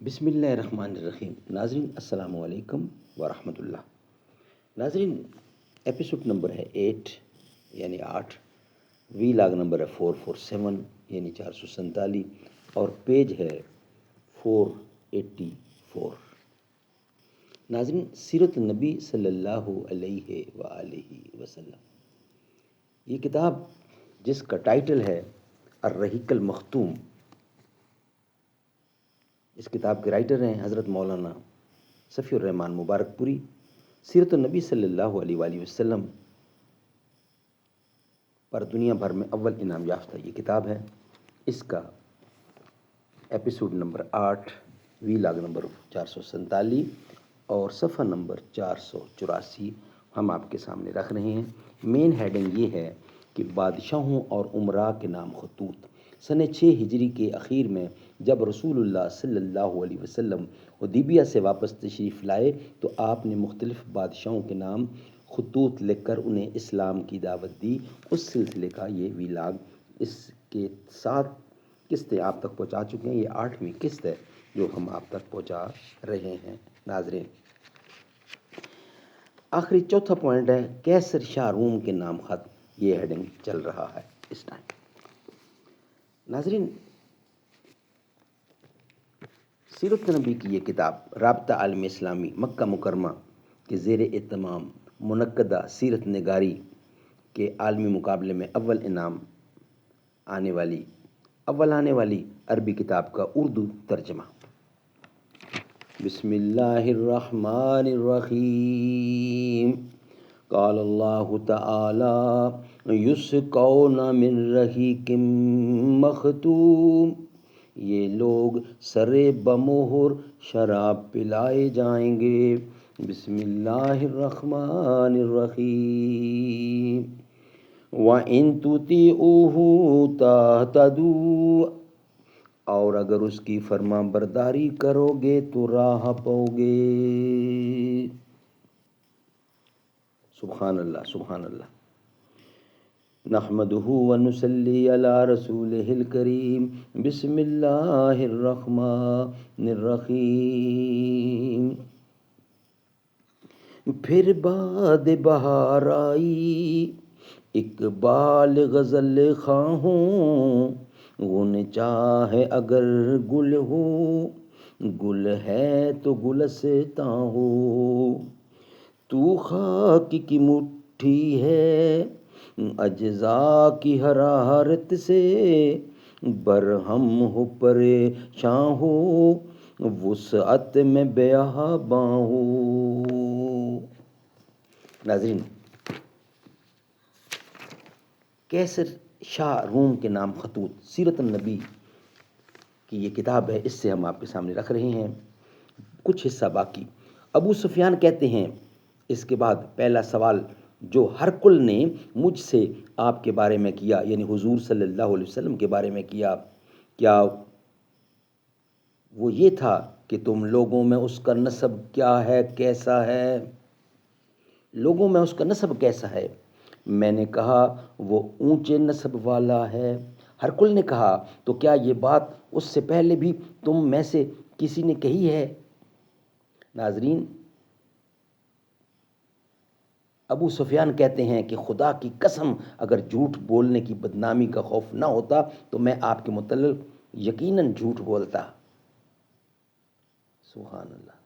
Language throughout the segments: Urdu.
بسم اللہ الرحمن الرحیم۔ ناظرین السلام علیکم ورحمۃ اللہ۔ ناظرین، ایپیسوڈ نمبر ہے 8 یعنی 8، وی لاگ نمبر ہے 447 یعنی 447، اور پیج ہے 484۔ ناظرین، سیرت نبی صلی اللہ علیہ وآلہ وسلم، یہ کتاب جس کا ٹائٹل ہے الرحیق المختوم، اس کتاب کے رائٹر ہیں حضرت مولانا صفی الرحمن مبارک پوری۔ سیرت النبی صلی اللہ علیہ وآلہ وسلم پر دنیا بھر میں اول انعام یافتہ یہ کتاب ہے۔ اس کا ایپیسوڈ نمبر 8، وی لاگ نمبر 447 اور صفحہ نمبر 484 ہم آپ کے سامنے رکھ رہے ہیں۔ مین ہیڈنگ یہ ہے کہ بادشاہوں اور امراء کے نام خطوط۔ سنہ 6 ہجری کے اخیر میں جب رسول اللہ صلی اللہ علیہ وسلم حدیبیہ سے واپس تشریف لائے تو آپ نے مختلف بادشاہوں کے نام خطوط لکھ کر انہیں اسلام کی دعوت دی۔ اس سلسلے کا یہ ویلاگ، اس کے 7 قسطیں آپ تک پہنچا چکے ہیں۔ یہ 8ویں قسط ہے جو ہم آپ تک پہنچا رہے ہیں۔ ناظرین، آخری چوتھا پوائنٹ ہے کیسر شاہ روم کے نام خط۔ یہ ہیڈنگ چل رہا ہے اس ٹائم۔ ناظرین، سیرت نبی کی یہ کتاب رابطہ عالم اسلامی مکہ مکرمہ کے زیر اہتمام منعقدہ سیرت نگاری کے عالمی مقابلے میں اول آنے والی عربی کتاب کا اردو ترجمہ۔ بسم اللہ الرحمن الرحیم۔ قال اللہ تعالی یسقون من رحیق مختوم، یہ لوگ سرے بمہر شراب پلائے جائیں گے۔ بسم اللہ الرحمن الرحیم۔ وَإِن تُطِیعُوهُ تَہْتَدُوا، اور اگر اس کی فرما برداری کرو گے تو راہ پاؤ گے۔ سبحان اللہ، سبحان اللہ۔ نحمدہ ونصلی علی رسولہ الکریم۔ بسم اللہ الرحمن الرحیم۔ پھر باد بہار آئی، اقبال غزل خواہوں، غن چاہے اگر گل ہو، گل ہے تو گلستاں ہو۔ تو خاک کی مٹھی ہے اجزا کی حرارت سے، برہم ہو پریشاں ہو، وسعت میں بیاباں ہو۔ ناظرین، کیسر شاہ روم کے نام خطوط، سیرت النبی کی یہ کتاب ہے، اس سے ہم آپ کے سامنے رکھ رہے ہیں۔ کچھ حصہ باقی۔ ابو سفیان کہتے ہیں، اس کے بعد پہلا سوال جو ہرقل نے مجھ سے آپ کے بارے میں کیا، یعنی حضور صلی اللہ علیہ وسلم کے بارے میں کیا وہ یہ تھا کہ تم لوگوں میں اس کا نسب کیا ہے، کیسا ہے؟ لوگوں میں اس کا نسب کیسا ہے؟ میں نے کہا وہ اونچے نسب والا ہے۔ ہرقل نے کہا تو کیا یہ بات اس سے پہلے بھی تم میں سے کسی نے کہی ہے؟ ناظرین، ابو سفیان کہتے ہیں کہ خدا کی قسم اگر جھوٹ بولنے کی بدنامی کا خوف نہ ہوتا تو میں آپ کے متعلق یقیناً جھوٹ بولتا۔ سبحان اللہ۔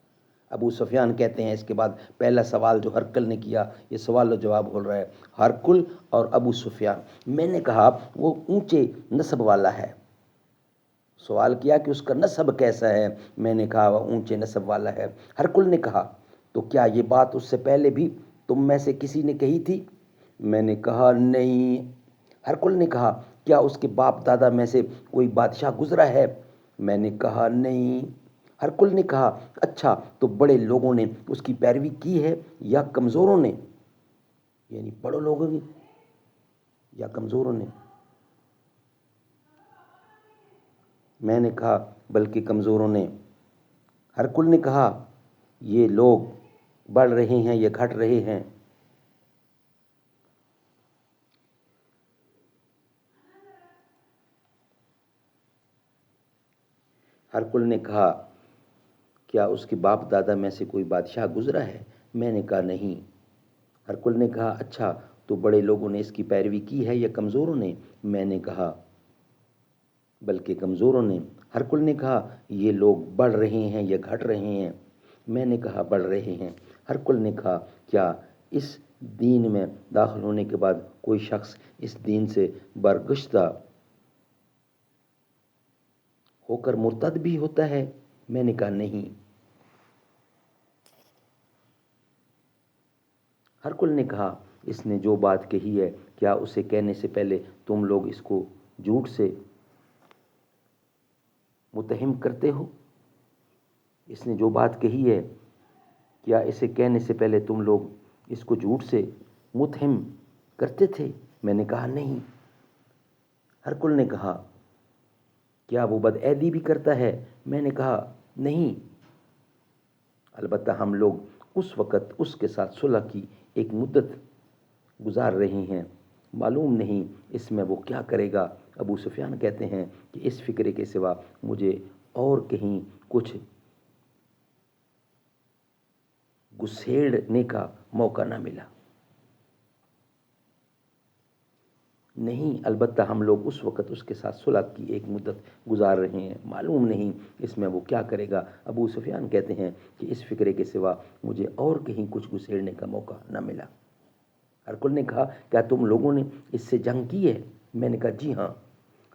ابو سفیان کہتے ہیں، اس کے بعد پہلا سوال جو ہرقل نے کیا، یہ سوال و جواب ہو رہا ہے ہرقل اور ابو سفیان۔ میں نے کہا وہ اونچے نسب والا ہے۔ سوال کیا کہ اس کا نسب کیسا ہے؟ میں نے کہا وہ اونچے نسب والا ہے۔ ہرقل نے کہا تو کیا یہ بات اس سے پہلے بھی تم میں سے کسی نے کہی تھی؟ میں نے کہا نہیں۔ ہرقل نے کہا کیا اس کے باپ دادا میں سے کوئی بادشاہ گزرا ہے؟ میں نے کہا نہیں۔ ہرقل نے کہا اچھا، تو بڑے لوگوں نے اس کی پیروی کی ہے یا کمزوروں نے؟ یعنی بڑوں لوگوں نے یا کمزوروں نے؟ میں نے کہا بلکہ کمزوروں نے۔ ہرقل نے کہا یہ لوگ بڑھ رہے ہیں یا گھٹ رہے ہیں؟ ہرقل نے کہا کیا اس کے باپ دادا میں سے کوئی بادشاہ گزرا ہے؟ میں نے کہا نہیں۔ ہرکل نے کہا اچھا، تو بڑے لوگوں نے اس کی پیروی کی ہے یا کمزوروں نے؟ میں نے کہا بلکہ کمزوروں نے۔ ہرکل نے کہا یہ لوگ بڑھ رہے ہیں یا گھٹ رہے ہیں؟ میں نے کہا بڑھ رہے ہیں۔ ہرکل نے کہا کیا اس دین میں داخل ہونے کے بعد کوئی شخص اس دین سے برگشتہ ہو کر مرتد بھی ہوتا ہے؟ میں نے کہا نہیں۔ ہرکل نے کہا اس نے جو بات کہی ہے کیا اسے کہنے سے پہلے تم لوگ اس کو جھوٹ سے متہم کرتے ہو؟ اس نے جو بات کہی ہے کیا اسے کہنے سے پہلے تم لوگ اس کو جھوٹ سے متہم کرتے تھے؟ میں نے کہا نہیں۔ ہرکل نے کہا کیا وہ بدعہدی بھی کرتا ہے؟ میں نے کہا نہیں، البتہ ہم لوگ اس وقت اس کے ساتھ صلح کی ایک مدت گزار رہے ہیں، معلوم نہیں اس میں وہ کیا کرے گا۔ ابو سفیان کہتے ہیں کہ اس فکرے کے سوا مجھے اور کہیں کچھ گھسیڑنے کا موقع نہ ملا۔ نہیں، البتہ ہم لوگ اس وقت اس کے ساتھ صلح کی ایک مدت گزار رہے ہیں، معلوم نہیں اس میں وہ کیا کرے گا۔ ابو سفیان کہتے ہیں کہ اس فکرے کے سوا مجھے اور کہیں کچھ گھسیڑنے کا موقع نہ ملا۔ ہرکل نے کہا کیا تم لوگوں نے اس سے جنگ کی ہے؟ میں نے کہا جی ہاں۔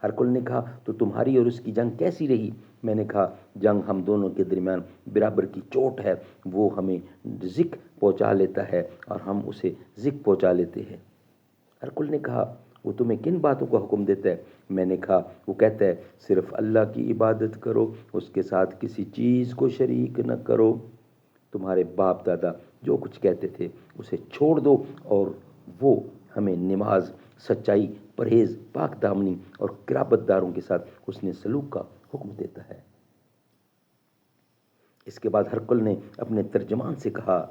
ہرکل نے کہا تو تمہاری اور اس کی جنگ کیسی رہی؟ میں نے کہا جنگ ہم دونوں کے درمیان برابر کی چوٹ ہے، وہ ہمیں ذک پہنچا لیتا ہے اور ہم اسے ذک پہنچا لیتے ہیں۔ ہرکل نے کہا وہ تمہیں کن باتوں کا حکم دیتا ہے؟ میں نے کہا وہ کہتا ہے صرف اللہ کی عبادت کرو، اس کے ساتھ کسی چیز کو شریک نہ کرو۔ تمہارے باپ دادا جو کچھ کہتے تھے اسے چھوڑ دو، اور وہ ہمیں نماز، سچائی، پرہیز، پاک دامنی اور قرابت داروں کے ساتھ حسن سلوک کا حکم دیتا ہے۔ اس کے بعد ہرکل نے اپنے ترجمان سے کہا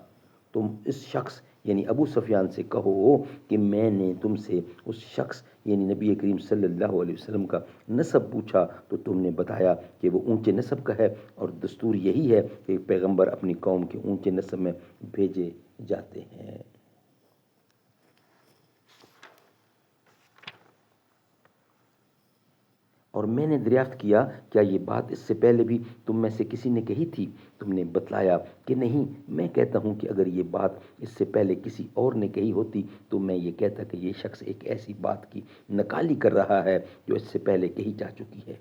تم اس شخص یعنی ابو سفیان سے کہو کہ میں نے تم سے اس شخص یعنی نبی کریم صلی اللہ علیہ وسلم کا نسب پوچھا تو تم نے بتایا کہ وہ اونچے نسب کا ہے، اور دستور یہی ہے کہ پیغمبر اپنی قوم کے اونچے نسب میں بھیجے جاتے ہیں۔ اور میں نے دریافت کیا کیا یہ بات اس سے پہلے بھی تم میں سے کسی نے کہی تھی؟ تم نے بتلایا کہ نہیں۔ میں کہتا ہوں کہ اگر یہ بات اس سے پہلے کسی اور نے کہی ہوتی تو میں یہ کہتا کہ یہ شخص ایک ایسی بات کی نقالی کر رہا ہے جو اس سے پہلے کہی جا چکی ہے۔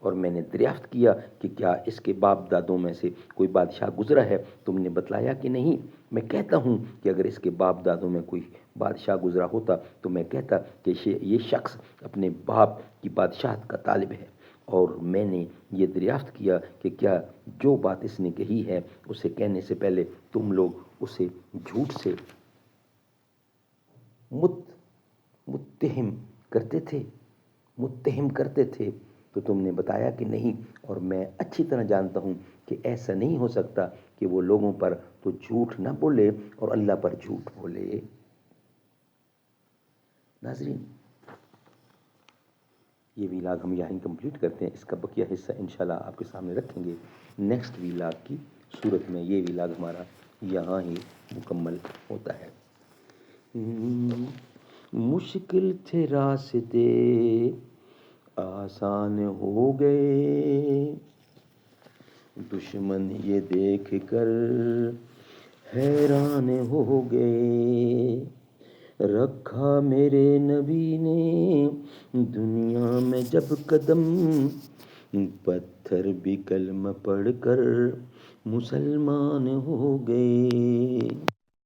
اور میں نے دریافت کیا کہ کیا اس کے باپ دادوں میں سے کوئی بادشاہ گزرا ہے؟ تم نے بتلایا کہ نہیں۔ میں کہتا ہوں کہ اگر اس کے باپ دادوں میں کوئی بادشاہ گزرا ہوتا تو میں کہتا کہ یہ شخص اپنے باپ کی بادشاہت کا طالب ہے۔ اور میں نے یہ دریافت کیا کہ کیا جو بات اس نے کہی ہے اسے کہنے سے پہلے تم لوگ اسے جھوٹ سے متہم کرتے تھے؟ تو تم نے بتایا کہ نہیں، اور میں اچھی طرح جانتا ہوں کہ ایسا نہیں ہو سکتا کہ وہ لوگوں پر تو جھوٹ نہ بولے اور اللہ پر جھوٹ بولے۔ ناظرین، یہ ویلاگ ہم یہیں کمپلیٹ کرتے ہیں، اس کا بقیہ حصہ انشاءاللہ آپ کے سامنے رکھیں گے نیکسٹ ویلاگ کی صورت میں۔ یہ ویلاگ ہمارا یہاں ہی مکمل ہوتا ہے۔ مشکل تھے راستے آسان ہو گئے، دشمن یہ دیکھ کر حیران ہو گئے، رکھا میرے نبی نے دنیا میں جب قدم، پتھر بھی کلمہ پڑھ کر مسلمان ہو گئے۔